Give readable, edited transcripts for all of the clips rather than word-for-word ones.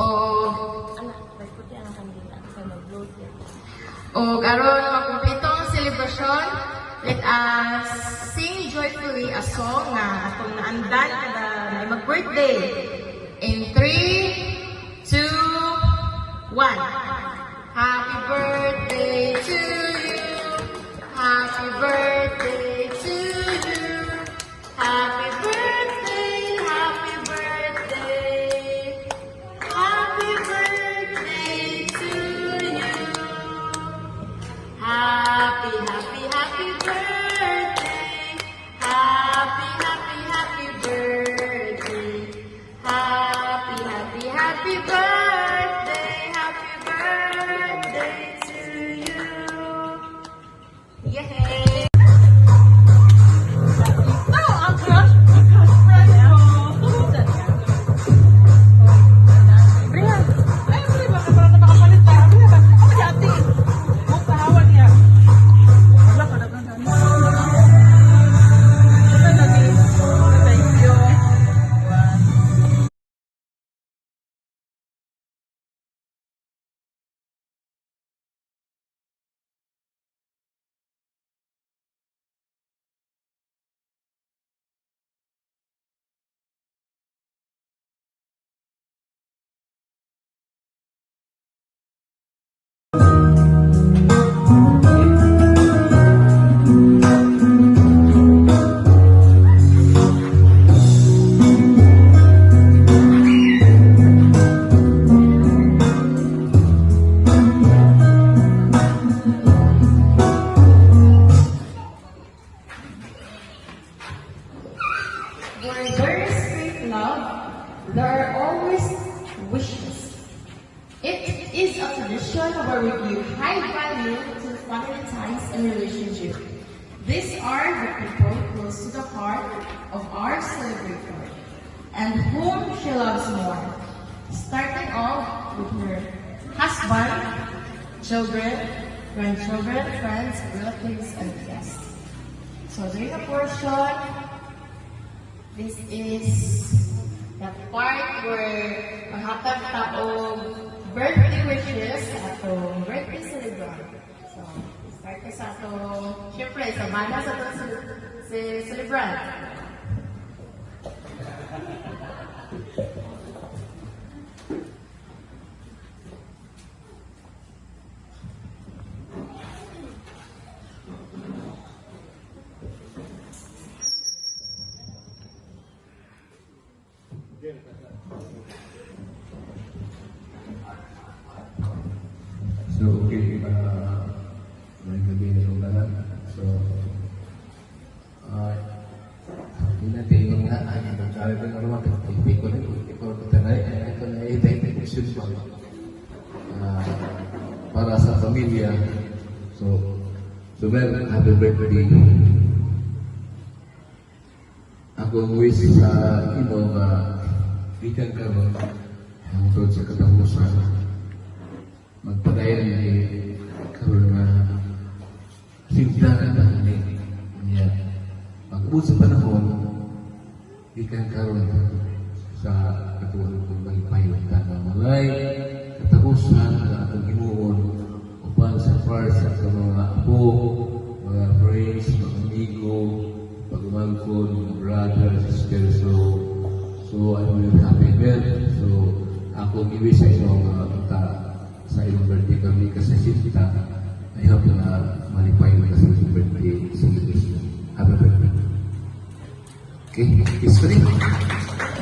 O karon makumpleto ang celebration, let us sing joyfully a song na atong naandan kada na mag-birthday. In 3, 2, 1. Happy birthday to you. Happy birthday to you. Happy birthday, happy birthday. Happy birthday to you. Happy, happy, happy birthday. Happy, happy, happy birthday. Happy, happy, happy birthday. Happy birthday to you. Yay! Where there is great love, there are always wishes. It is a tradition where we give high value to family ties and relationship. These are the people close to the heart of our celebrator, and whom she loves more. Starting off with her husband, children, grandchildren, friends, relatives, and guests. So during the portion, this is the part where mahatag taong birthday wishes sa atong birthday celebrant. So, start ka sa atong, syempre, sa banda sa atong celebrant. So, okay, may gabi na itong lahat. So, hindi natin yung nga, ang sabi ko na naman, hindi ko rin, ito na identification para sa pamilya. So, Mel, happy birthday. Akong wish sa inyo na ikan ka mo hangtod sa katapusan. Magpadayan ay karoon na sintahan na niya. Mag-ubod sa panahon, ikan karoon sa katuwang kong bagay na malay, katapusan na atong ginuon upang sa first sa mga apo, mga friends, mga amigo, pag-umangkon, mga brothers, sisters. So I'm really happy with it. So ako giwis sa inyo mga sa iyong birthday kami kasi sinta. I hope na malipay mo kasi sa birthday celebration. Happy birthday. Okay, kiss ko rin.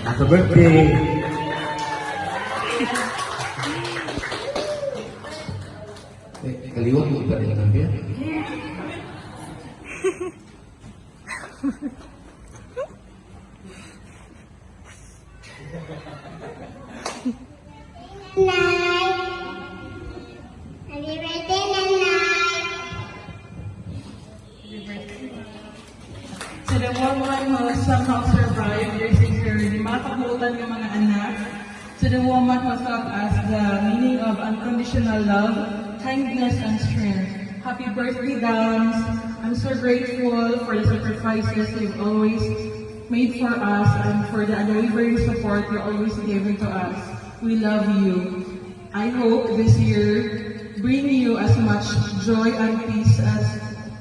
Happy birthday! Kaliwag mo ba rin ang biya? So the woman who somehow survived their sister, di makabutan ng mga anak. To the woman who taught us the meaning of unconditional love, kindness, and strength. Happy birthday, Dams. I'm so grateful for the sacrifices you've always made for us and for the unwavering support you're always giving to us. we love you. I hope this year bring you as much joy and peace as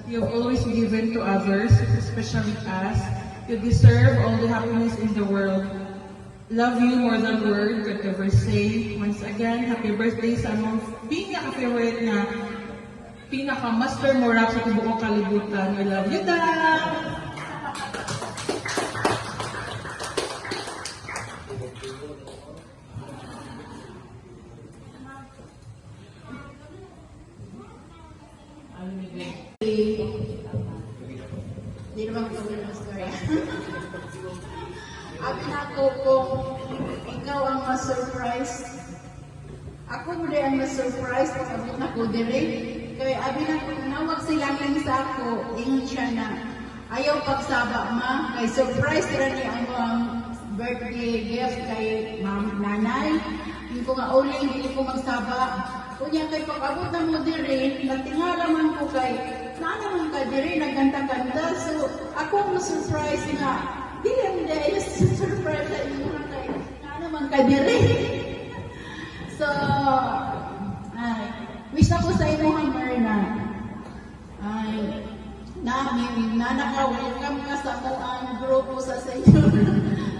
you have always given to others, especially us. You deserve all the happiness in the world. Love you more than words could ever say. Once again, happy birthday sa among pinaka-favorite na pinaka-master mo rap sa buong kalibutan. We love you, Dad! Hindi naman ko ng story. Abi na ako kung ikaw ang ma-surprise. Ako mo din ang ma-surprise pag abot na ko dire. Kaya abi na ko, nawag sila lang sa ako, ingon siya na ayaw pagsaba ma, kay surprise rin niya ang birthday gift kay nanay. Hindi ko nga uling, hindi ko magsaba. Kunya kay pag-abot na mo dire, natingala man ko kay naman ka dire, nagkanta-kanta. So, ako ma-surprise nga. Di lang dahil surprise sa inyo kay naman ka dire. So, wish ako sa inyo Hammer na naka-welcome ka sa mo ang grupo sa inyo.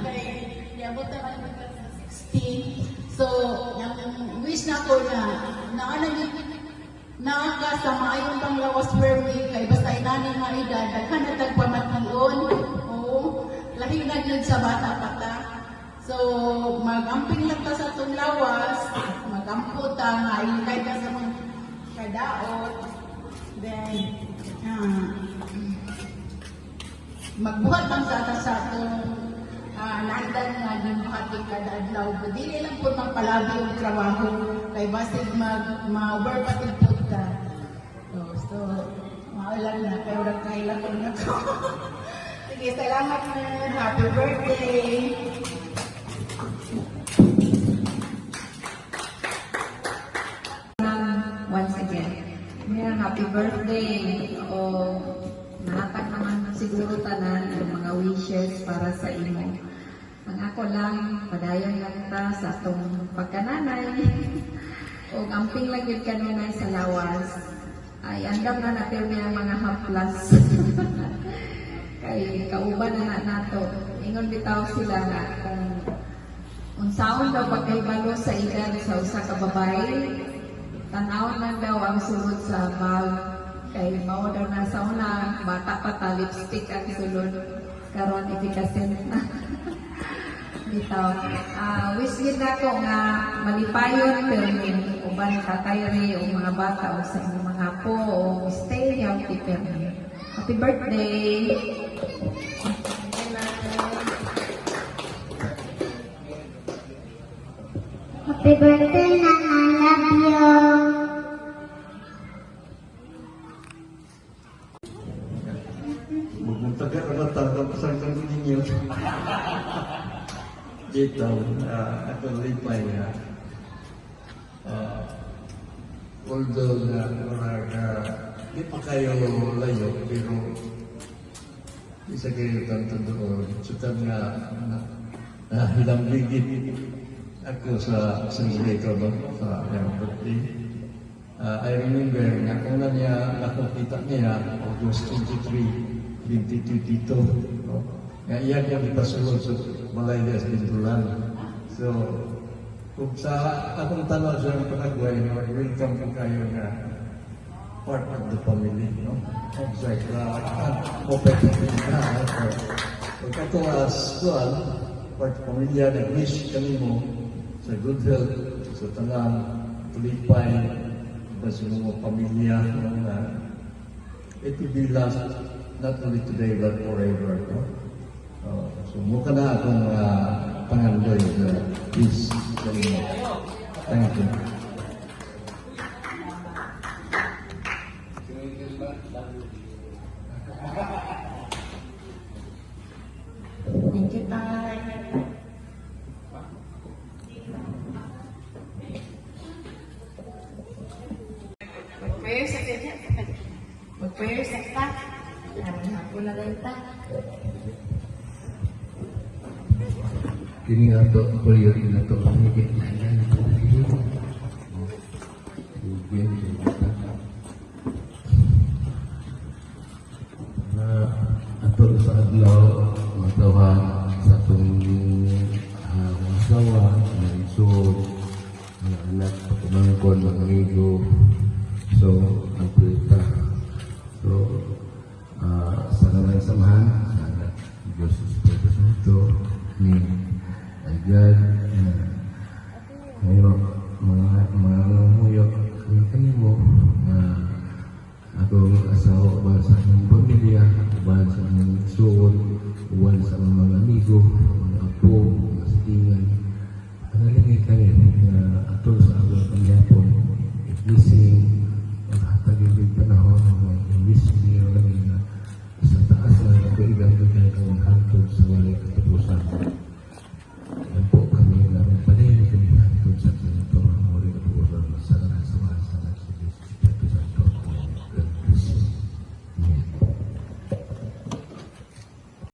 Kay, yabot naman ka sa 16. So, wish na ko nakakasama ayong pang lawas per week kay basta inanin nga edad daghan na tagpamation o lahi na gyud sa bata-bata. So magamping lang ta sa tong lawas, magampot ta nga ilkay ka sa mga kadaot, then magbuhat lang sa tong nandan nga gibuhatin kada adlaw. Dili lang po magpalabi ang trabaho kay basig ma-overpatig po ta. So maulan na pero nagkailangan na ko. Sige, salamat na. Happy birthday! Once again, mayroong happy birthday o nahatag naman siguro tanan yung mga wishes para sa imo. Ang ako lang, padayon lang ta sa atong pagkananay o amping lang yun kanunay sa lawas. Ay, andam na natin niya mga haplas. Kay kauban na nato. Ingon bitaw sila nga kung unsaon daw pagkaibalo sa edad sa usa ka babae, tan-awon lang daw ang sulod sa bag. Kay mao daw na sa una, bata pa ta, lipstick ang sulod. Karon efficacy na. Bitaw. Wish gid ako nga malipayon pero uban katayre o mga bata o sa mga apo o stay healthy pero happy birthday! Happy birthday, Nana. I love you. Magmuntaga ka na tanggap sa kang ninyo. Dito, ako lipay na. Although di pa kayo layo, pero isa kayo tanto doon. Sutan nga hilambigit ako sa simulator doon sa yung birthday. I remember nga kung na niya nakakita niya August 23, 2022. No? Nga iyan niya ipasulod sa Malayas Bintulan. So, kung sa akong tanong sa panagway, welcome po kayo na part of the family, no? Outside, open na. Kung ito as well, part of pamilya, nag-wish kami mo sa good health, sa tanang tulipay, sa mga pamilya, it will be last, not only today, but forever, no? So, mukha na akong pangandoy sa peace. Thank you. Thank you, Tay. Mag-prayer sa kanya. Mag-prayer sa ta. Ako na lang ta. Kini ato prayer na to higit na Sige. Bigyan kita. Atul sa adlaw, matawhan sa itong masawa, mga isod, mga anak, pagkumangkon, mga amigo. So, nagpulita. So, sa nalang samahan, sa anak, Diyos Espiritu Santo, ni God, ngayon, mga nguyok, kami mo, na akong asawa, ubal sa aming pamilya, ubal sa aming suod, ubal sa aming mga amigo, mga apo, mga sitingan. Panalangin kami na atol sa awal pangyapon, blessing